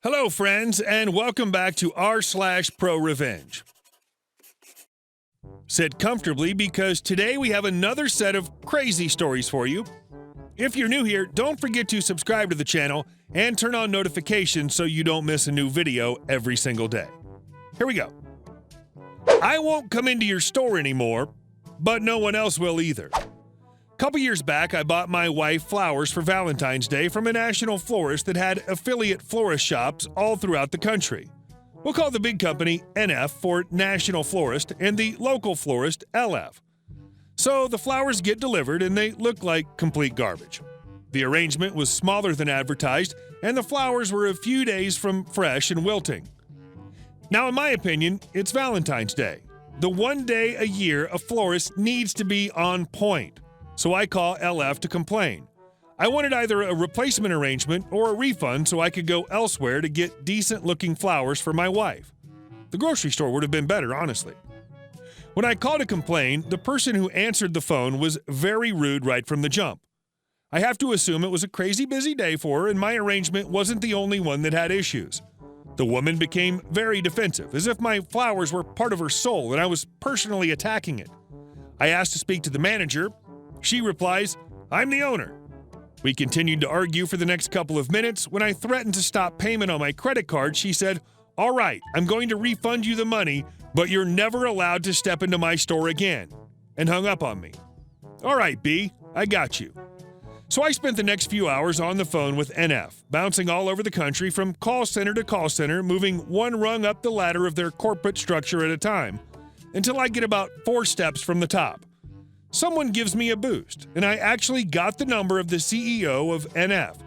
Hello, friends, and welcome back to r/ProRevenge. Sit comfortably because today we have another set of crazy stories for you. If you're new here, don't forget to subscribe to the channel and turn on notifications so you don't miss a new video every single day. Here we go. I won't come into your store anymore, but no one else will either. A couple years back, I bought my wife flowers for Valentine's Day from a national florist that had affiliate florist shops all throughout the country. We'll call the big company NF for National Florist and the local florist LF. So the flowers get delivered and they look like complete garbage. The arrangement was smaller than advertised, and the flowers were a few days from fresh and wilting. Now, in my opinion, it's Valentine's Day. The one day a year a florist needs to be on point. So I call LF to complain. I wanted either a replacement arrangement or a refund so I could go elsewhere to get decent-looking flowers for my wife. The grocery store would have been better, honestly. When I called to complain, the person who answered the phone was very rude right from the jump. I have to assume it was a crazy busy day for her, and my arrangement wasn't the only one that had issues. The woman became very defensive, as if my flowers were part of her soul and I was personally attacking it. I asked to speak to the manager. She replies, "I'm the owner." We continued to argue for the next couple of minutes. When I threatened to stop payment on my credit card, she said, "All right, I'm going to refund you the money, but you're never allowed to step into my store again," and hung up on me. "All right, B, I got you." So I spent the next few hours on the phone with NF, bouncing all over the country from call center to call center, moving one rung up the ladder of their corporate structure at a time, until I get about 4 steps from the top. Someone gives me a boost, and I actually got the number of the CEO of NF.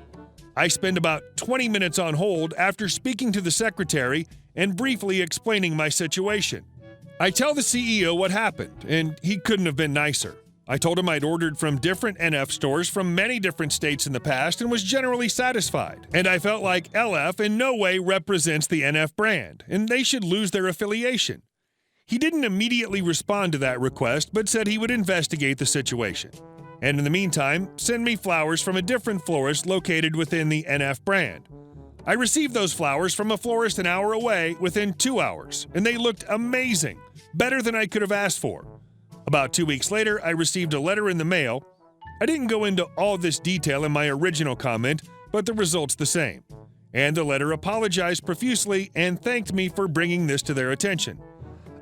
I spend about 20 minutes on hold after speaking to the secretary and briefly explaining my situation. I tell the CEO what happened, and he couldn't have been nicer. I told him I'd ordered from different NF stores from many different states in the past and was generally satisfied, and I felt like LF in no way represents the NF brand, and they should lose their affiliation. He didn't immediately respond to that request, but said he would investigate the situation. And in the meantime, send me flowers from a different florist located within the NF brand. I received those flowers from a florist an hour away within 2 hours, and they looked amazing, better than I could have asked for. About 2 weeks later, I received a letter in the mail. I didn't go into all this detail in my original comment, but the result's the same. And the letter apologized profusely and thanked me for bringing this to their attention.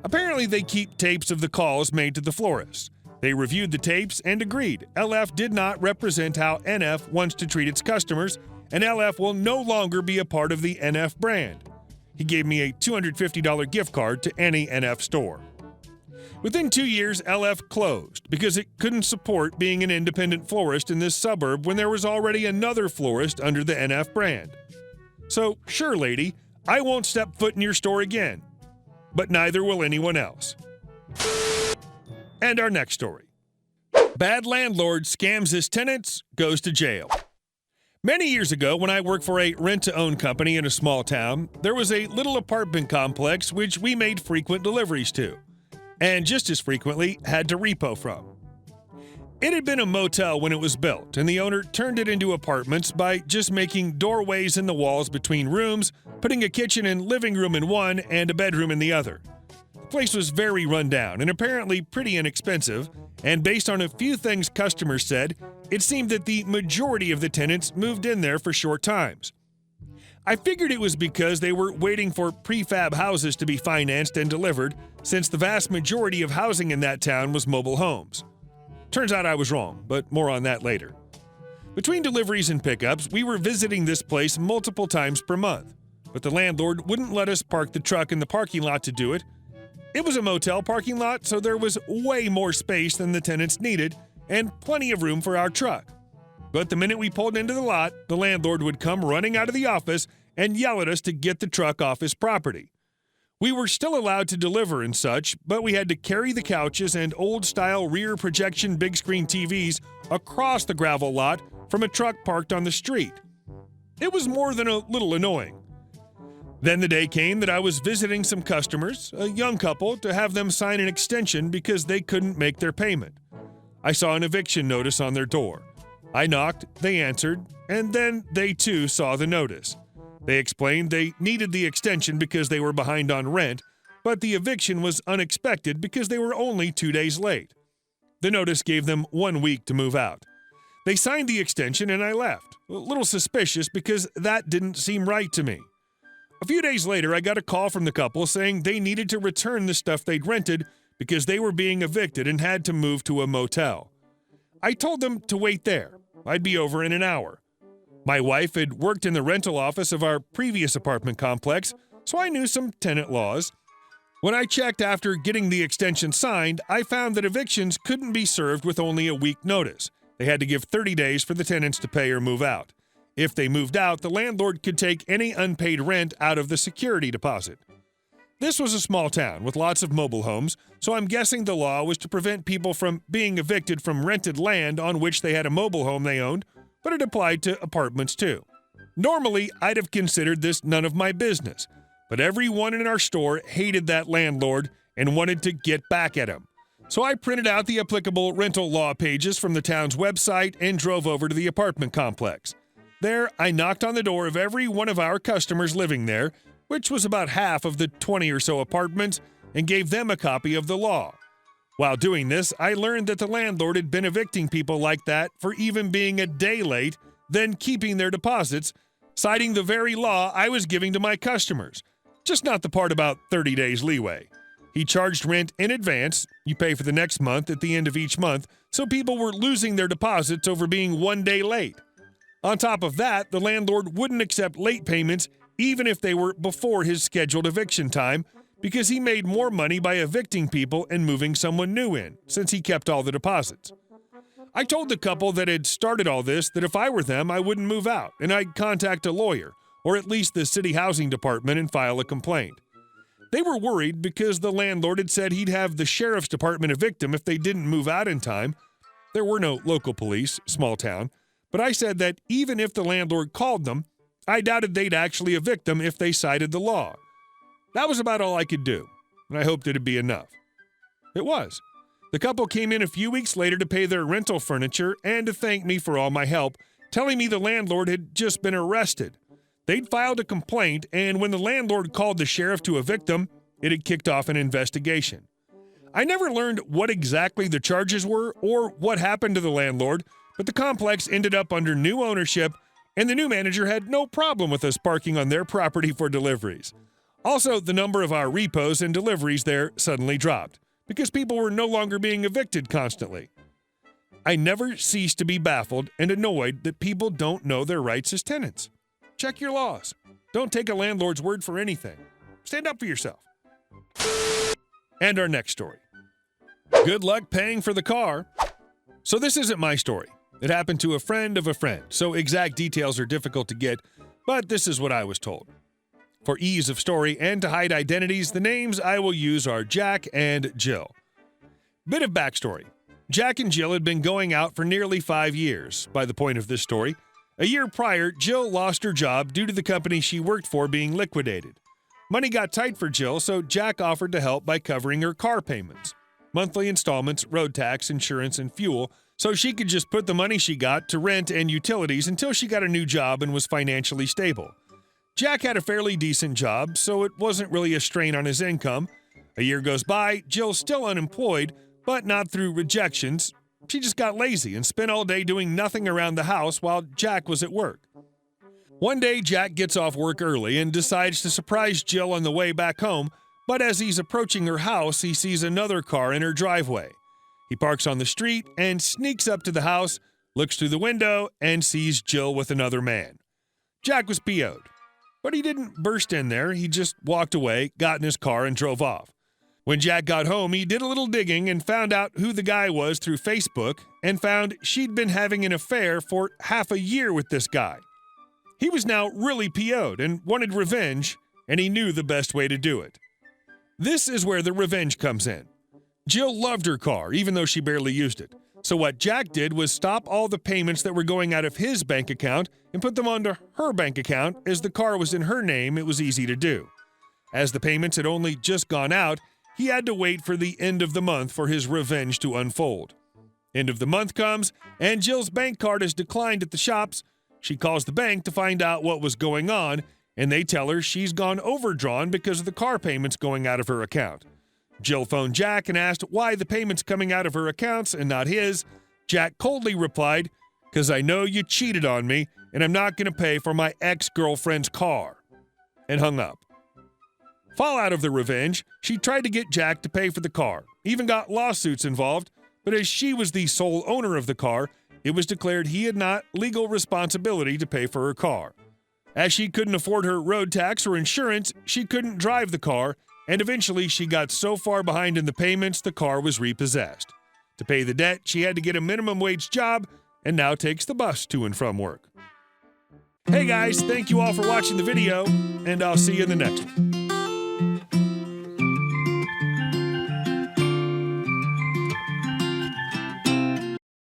Apparently, they keep tapes of the calls made to the florist. They reviewed the tapes and agreed LF did not represent how NF wants to treat its customers, and LF will no longer be a part of the NF brand. He gave me a $250 gift card to any NF store. Within 2 years, LF closed because it couldn't support being an independent florist in this suburb when there was already another florist under the NF brand. So, sure, lady, I won't step foot in your store again. But neither will anyone else. And our next story. Bad landlord scams his tenants, goes to jail. Many years ago, when I worked for a rent-to-own company in a small town, there was a little apartment complex which we made frequent deliveries to, and just as frequently had to repo from. It had been a motel when it was built, and the owner turned it into apartments by just making doorways in the walls between rooms, putting a kitchen and living room in one and a bedroom in the other. The place was very run down and apparently pretty inexpensive, and based on a few things customers said, it seemed that the majority of the tenants moved in there for short times. I figured it was because they were waiting for prefab houses to be financed and delivered, since the vast majority of housing in that town was mobile homes. Turns out I was wrong, but more on that later. Between deliveries and pickups, we were visiting this place multiple times per month, but the landlord wouldn't let us park the truck in the parking lot to do it. It was a motel parking lot, so there was way more space than the tenants needed and plenty of room for our truck. But the minute we pulled into the lot, the landlord would come running out of the office and yell at us to get the truck off his property. We were still allowed to deliver and such, but we had to carry the couches and old-style rear projection big screen TVs across the gravel lot from a truck parked on the street. It was more than a little annoying. Then the day came that I was visiting some customers, a young couple, to have them sign an extension because they couldn't make their payment. I saw an eviction notice on their door. I knocked, they answered, and then they too saw the notice. They explained they needed the extension because they were behind on rent, but the eviction was unexpected because they were only 2 days late. The notice gave them 1 week to move out. They signed the extension and I left, a little suspicious because that didn't seem right to me. A few days later, I got a call from the couple saying they needed to return the stuff they'd rented because they were being evicted and had to move to a motel. I told them to wait there. I'd be over in an hour. My wife had worked in the rental office of our previous apartment complex, so I knew some tenant laws. When I checked after getting the extension signed, I found that evictions couldn't be served with only a week notice. They had to give 30 days for the tenants to pay or move out. If they moved out, the landlord could take any unpaid rent out of the security deposit. This was a small town with lots of mobile homes, so I'm guessing the law was to prevent people from being evicted from rented land on which they had a mobile home they owned, but it applied to apartments too. Normally, I'd have considered this none of my business, but everyone in our store hated that landlord and wanted to get back at him. So I printed out the applicable rental law pages from the town's website and drove over to the apartment complex. There, I knocked on the door of every one of our customers living there, which was about half of the 20 or so apartments, and gave them a copy of the law. While doing this, I learned that the landlord had been evicting people like that for even being a day late, then keeping their deposits, citing the very law I was giving to my customers, just not the part about 30 days leeway. He charged rent in advance, you pay for the next month at the end of each month, so people were losing their deposits over being 1 day late. On top of that, the landlord wouldn't accept late payments even if they were before his scheduled eviction time, because he made more money by evicting people and moving someone new in, since he kept all the deposits. I told the couple that had started all this that if I were them, I wouldn't move out, and I'd contact a lawyer, or at least the city housing department, and file a complaint. They were worried because the landlord had said he'd have the sheriff's department evict them if they didn't move out in time. There were no local police, small town, but I said that even if the landlord called them, I doubted they'd actually evict them if they cited the law. That was about all I could do, and I hoped it'd be enough. It was. The couple came in a few weeks later to pay their rental furniture and to thank me for all my help, telling me the landlord had just been arrested. They'd filed a complaint, and when the landlord called the sheriff to evict them, it had kicked off an investigation. I never learned what exactly the charges were or what happened to the landlord, but the complex ended up under new ownership, and the new manager had no problem with us parking on their property for deliveries. Also, the number of our repos and deliveries there suddenly dropped, because people were no longer being evicted constantly. I never cease to be baffled and annoyed that people don't know their rights as tenants. Check your laws. Don't take a landlord's word for anything. Stand up for yourself. And our next story. Good luck paying for the car. So this isn't my story. It happened to a friend of a friend, so exact details are difficult to get, but this is what I was told. For ease of story and to hide identities, the names I will use are Jack and Jill. Bit of backstory. Jack and Jill had been going out for nearly 5 years by the point of this story. A year prior, Jill lost her job due to the company she worked for being liquidated. Money got tight for Jill, so Jack offered to help by covering her car payments, monthly installments, road tax, insurance, and fuel, so she could just put the money she got to rent and utilities until she got a new job and was financially stable. Jack had a fairly decent job, so it wasn't really a strain on his income. A year goes by, Jill's still unemployed, but not through rejections. She just got lazy and spent all day doing nothing around the house while Jack was at work. One day, Jack gets off work early and decides to surprise Jill on the way back home, but as he's approaching her house, he sees another car in her driveway. He parks on the street and sneaks up to the house, looks through the window, and sees Jill with another man. Jack was PO'd, but he didn't burst in there. He just walked away, got in his car, and drove off. When Jack got home, he did a little digging and found out who the guy was through Facebook and found she'd been having an affair for half a year with this guy. He was now really PO'd and wanted revenge, and he knew the best way to do it. This is where the revenge comes in. Jill loved her car, even though she barely used it. So what Jack did was stop all the payments that were going out of his bank account and put them onto her bank account. As the car was in her name, it was easy to do. As the payments had only just gone out, he had to wait for the end of the month for his revenge to unfold. End of the month comes, and Jill's bank card is declined at the shops. She calls the bank to find out what was going on, and they tell her she's gone overdrawn because of the car payments going out of her account. Jill phoned Jack and asked why the payments coming out of her accounts and not his. Jack coldly replied, "'Cause I know you cheated on me, and I'm not going to pay for my ex-girlfriend's car," and hung up. Fallout of the revenge, she tried to get Jack to pay for the car, even got lawsuits involved, but as she was the sole owner of the car, it was declared he had not legal responsibility to pay for her car. As she couldn't afford her road tax or insurance, she couldn't drive the car, and eventually she got so far behind in the payments the car was repossessed. To pay the debt, she had to get a minimum wage job and now takes the bus to and from work. Hey guys, thank you all for watching the video, and I'll see you in the next one.